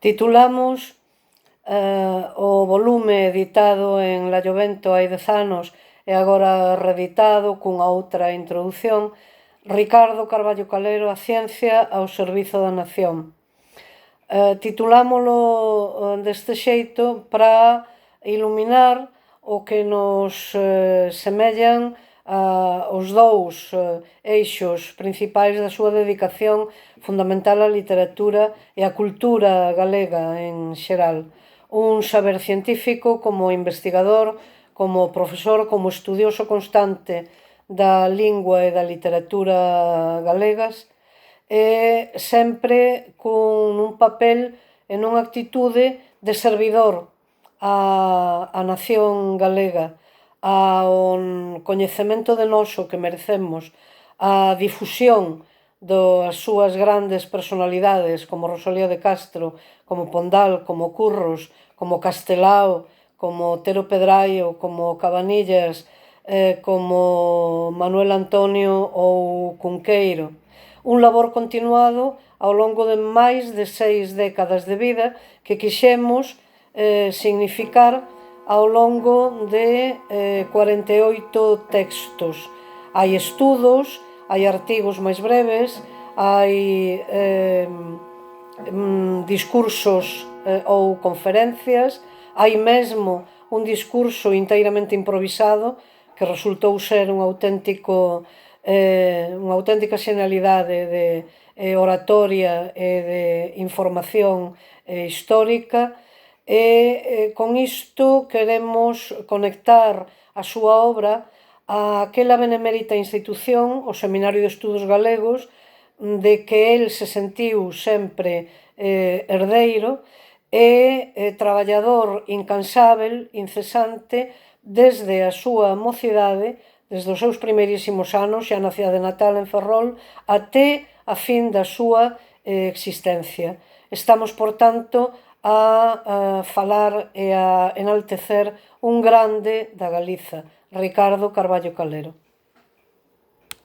Titulamos o volume editado en Llovento hai 10 anos e agora reeditado cunha outra introdución, Ricardo Carballo Calero, A ciencia ao servizo da nación. Titulámolo deste xeito para iluminar o que nos semellan os dous eixos principais da súa dedicación fundamental á literatura e á cultura galega en xeral. Un saber científico como investigador, como profesor, como estudioso constante da lingua e da literatura galegas, e sempre cun un papel e nunha actitude de servidor á nación galega, ao coñecemento de noso que merecemos, á difusión das súas grandes personalidades como Rosalía de Castro, como Pondal, como Curros, como Castelao, como Otero Pedraio, como Cabanillas, como Manuel Antonio ou Cunqueiro. Un labor continuado ao longo de máis de 6 décadas de vida que quixemos significar ao longo de 48 textos. Hai estudos, hai artigos máis breves, hai discursos ou conferencias, hai mesmo un discurso inteiramente improvisado que resultou ser unha auténtica xenialidade de oratoria e de información histórica, e con isto queremos conectar a súa obra a aquela benemérita institución, o Seminario de Estudos Galegos, de que el se sentiu sempre herdeiro e traballador incansábel, incesante, desde a súa mocidade, desde os seus primeirísimos anos, xa na cidade natal en Ferrol, até a fin da súa existencia. Estamos, por tanto, a falar e a enaltecer un grande da Galiza, Ricardo Carballo Calero.